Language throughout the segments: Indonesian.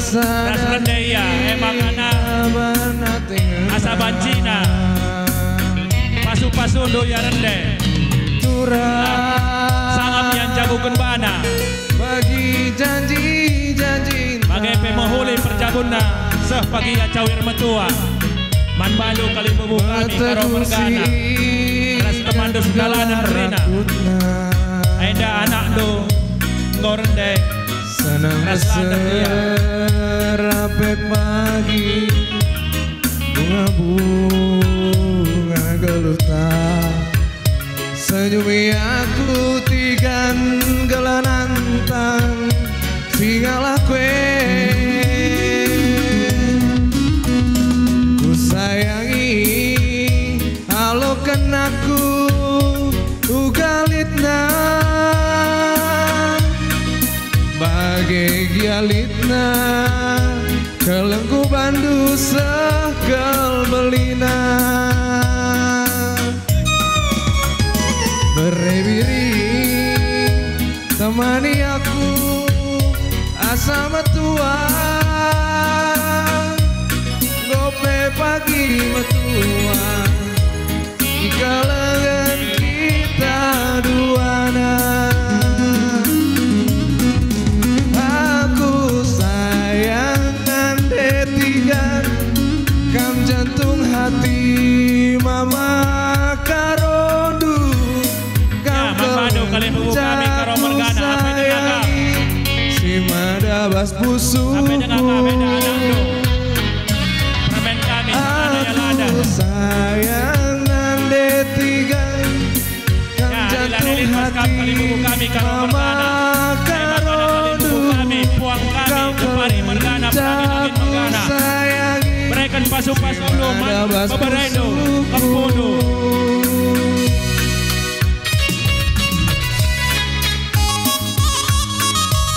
Ras Rendeya emang anak asa bancina pasu-pasu doya rende sangap yang jagukan bana bagi janji-janji bagai pemohuli perjabunna seh pagi cawir metua man Bandung kali membuka kami karo mergana ras temandus dalanan rina aida anak do ngorende senang serape pagi bunga-bunga geluta senyumi aku tigan gelanantang singalah kue ku sayangi halo kenaku ugalitna bagai gialitna kelengku bandu sekel belina berebiri temani aku asa metua gope pagi metua jika lengan kita duana hati mama karondu kamu kali membuka kami karo mergana apa dengan si madabas busuk apa dengan kami anak do permen kami ada yang lada sayang nande tiga kam jantung hati kali membuka kami karo mergana karondu kami puang kami kepari mergana perangin mergana mereka pasu-pasu dulu beberendo kapodo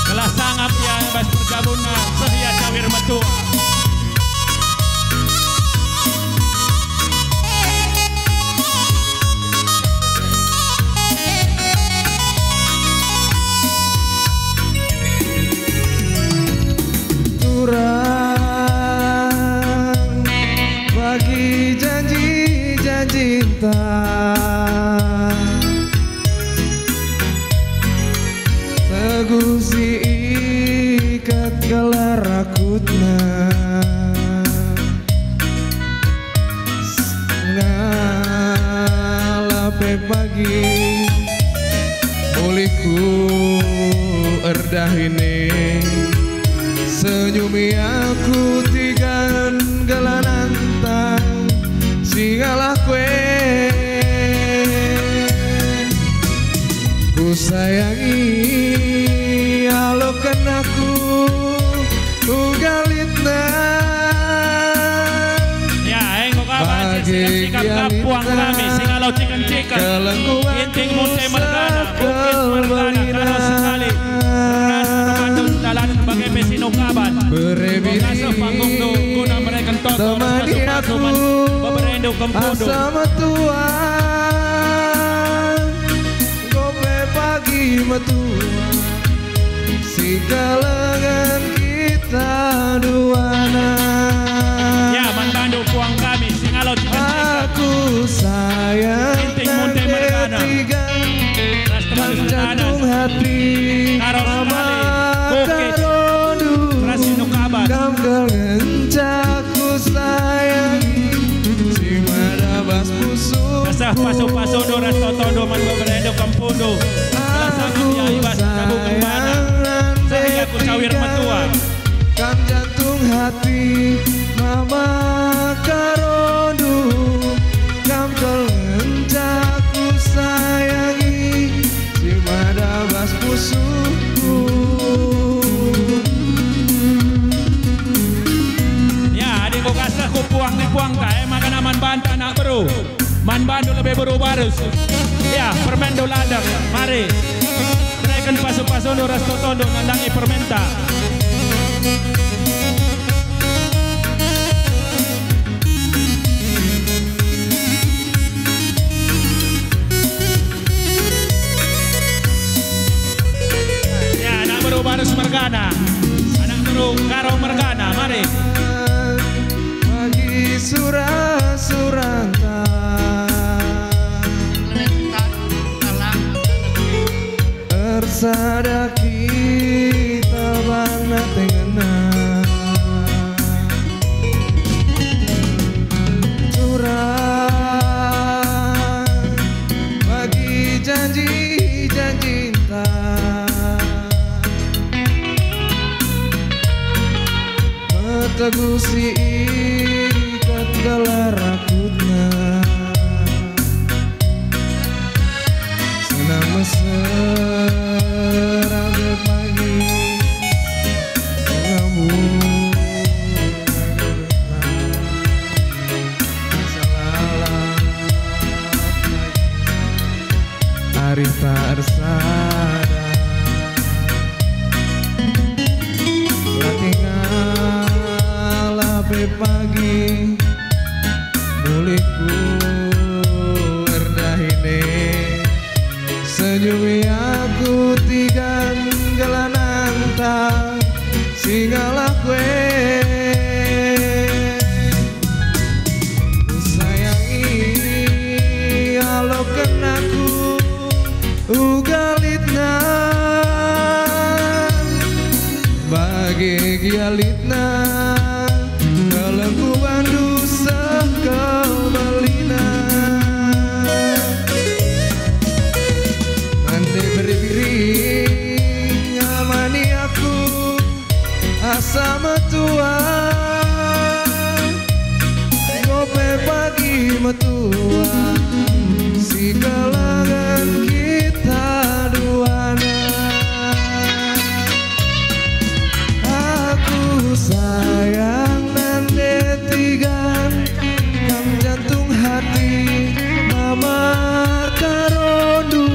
kelas sangap ya bas perjabuna sehia cawir metua cinta teguh si ikat galarakutna ngalape pagi muliku erdahine senyumi aku tigan gelanantang galitna Ya, engko kapan sikap kapuang kami singalau cikan-cikan inting munte mergana bukit mergana karo sekali beras temandu dalan sebagai pesino kaban Bokasa panggung do guna mereka toto temani aku beberendo kempundo sama Tuhan gope pagi metua si kalangan kita duana Ya, mantandu puang kami singalau cikan-cikan aku sayang inting munte mergana beras temandu jantung hati karo sekali bukit karondu pesino kaban kam kelencaku sayangi si madabas pusuk Kasah paso-paso do ras totondo man beberendo kempundo aku sayang saya aku cawir metua kam jantung hati mama karondu kam kelencaku sayangi si madabas pusukku Ya adikku kasah ku puang di puang tak makan aman banta anak beru man bandu lebih beru barus Ya permen do ladang mari Mereka paso-paso do ras totondo nandangi permenta Ya anak beru barus mergana anak beru karo mergana mari bagi surah-suranta Ersada kita bana tengena surah bagi janji-janji cinta tegusi ikat gelar rakutna senang mesra pagi kamu hari tak ersada pagi muliku erdahine senyumi aku tiga gelanang tak singalah kue sayangi kalau kenaku ugalitna bagi gialitna Kalangku bandu sekelbalina Nanti beri-beri amani aku asa metua Gope pagi metua si kalangan kita duana Aku sayang kam jantung hati mama karondu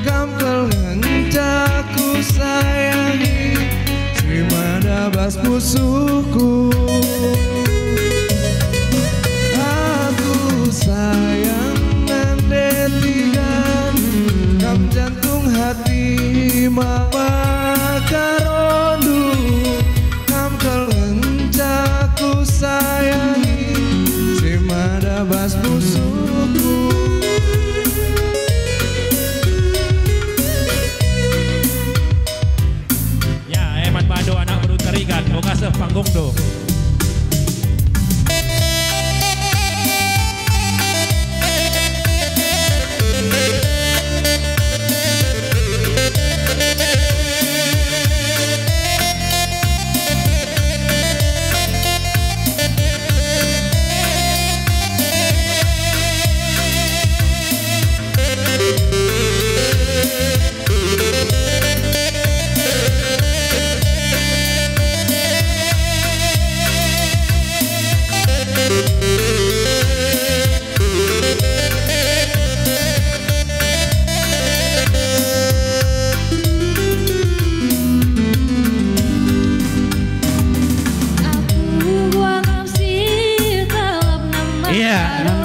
kam kelencaku sayangi si madabas musuhku aku sayang nandetigan kam jantung hati mama karondu kam kelencaku sayangi si madabas musuhku Ya eman bado anak baru terikat Bokasa panggung do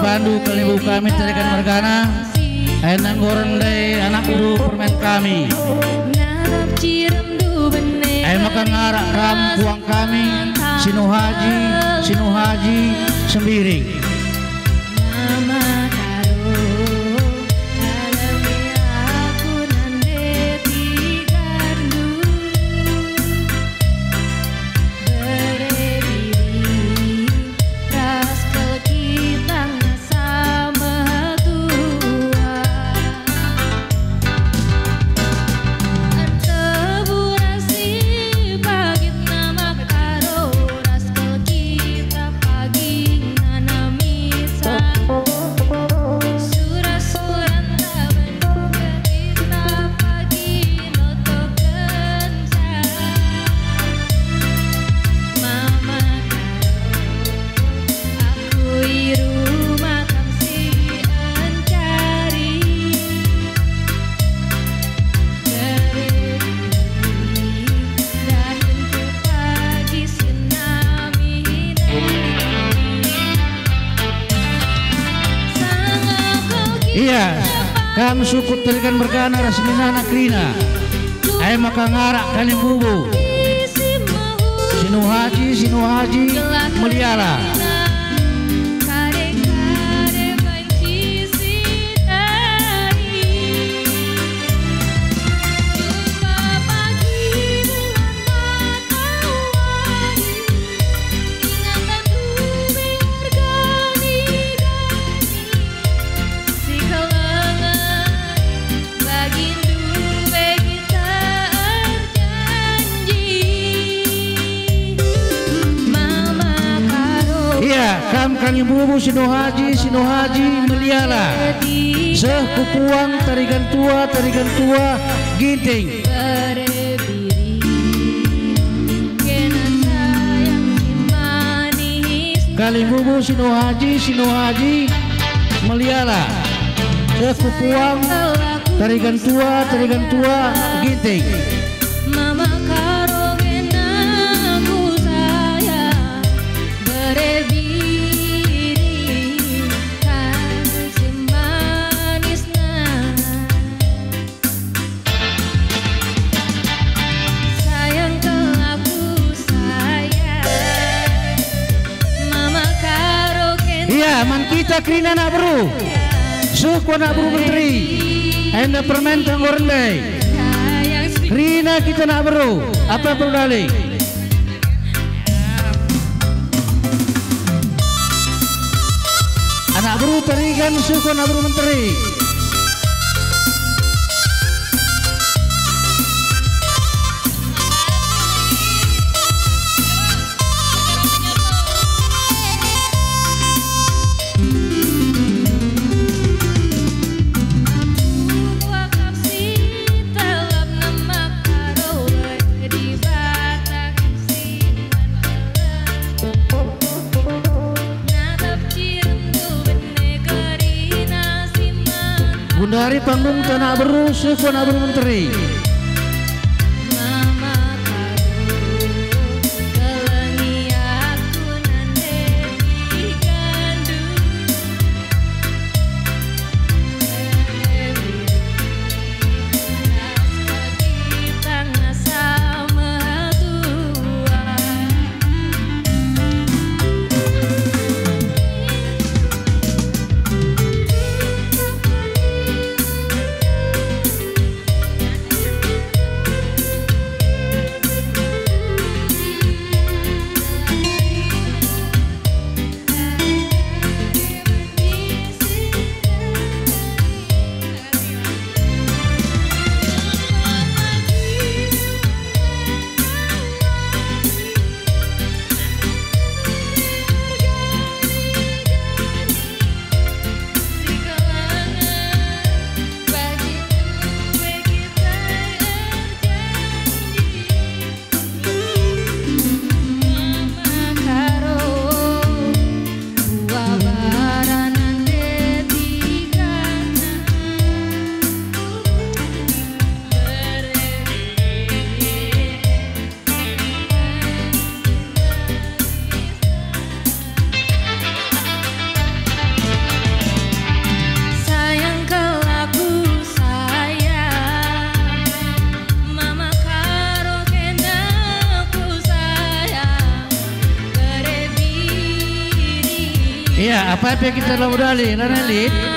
Bandu kalibu kami tarikan mergana enang gorendai anak buru permen kami makan ngarak ram puang kami Sinu Haji Sembiring iya kami sukut tarikan berkana rasmina anak Rina ay makangarak kaling bubu Sinu Haji Meliara kam kang ibu Sinu Haji Meliala seh kupuang tarigan tua ginting kali ibu Sinu Haji Meliala seh kupuang tarigan tua ginting man kita Krina nak bro suku nak bro menteri enda permen tanggorendai Krina kita nak bro apa perlu dali anak bro tarikan suku nak bro menteri Bundari panggung tanah beru suku nak beru menteri Iya, apa kita lalu dali, Ranali?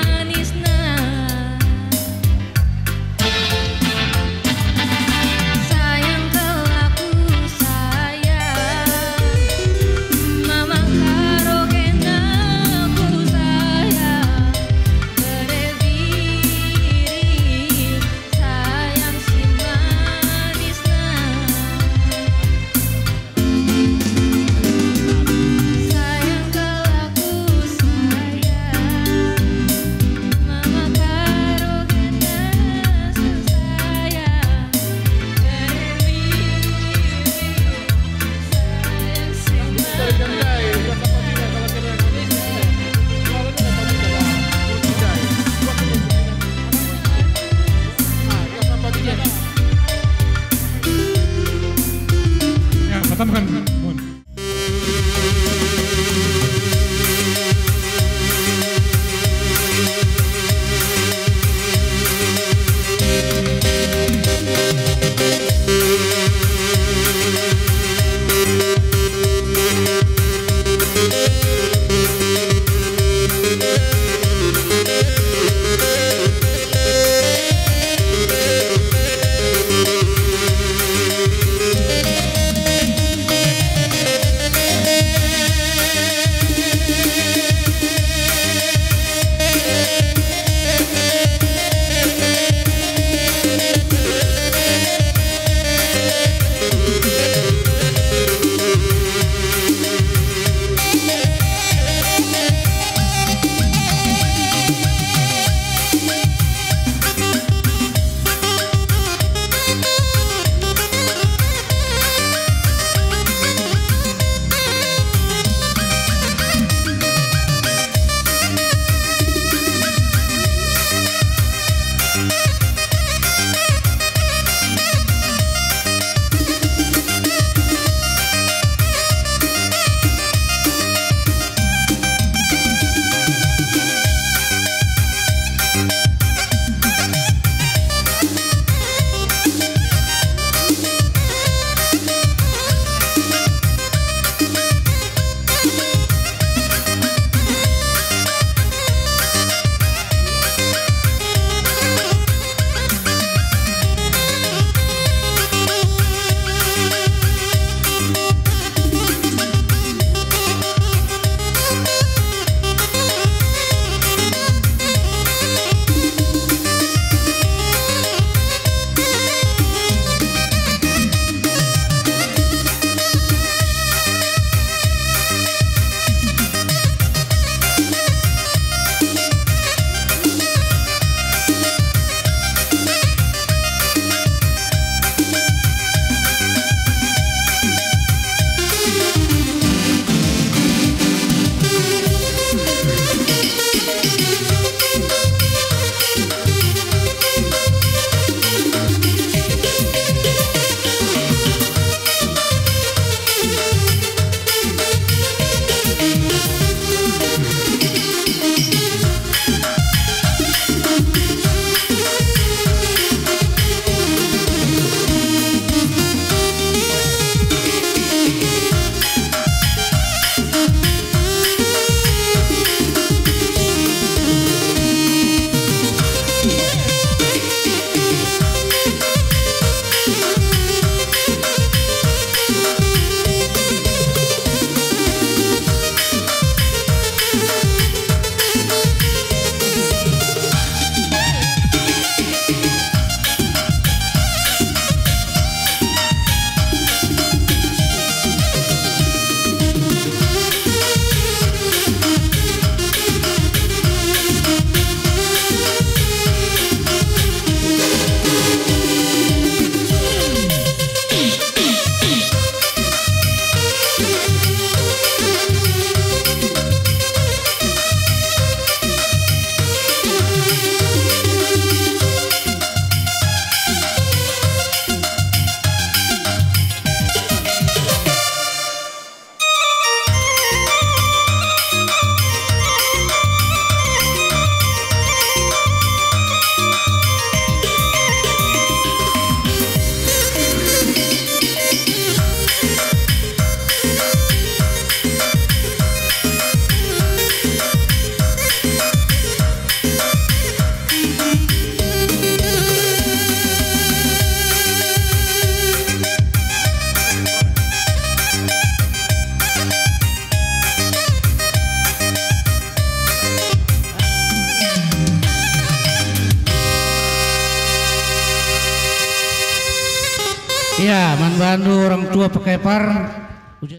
Iya, man bandu orang tua pakai par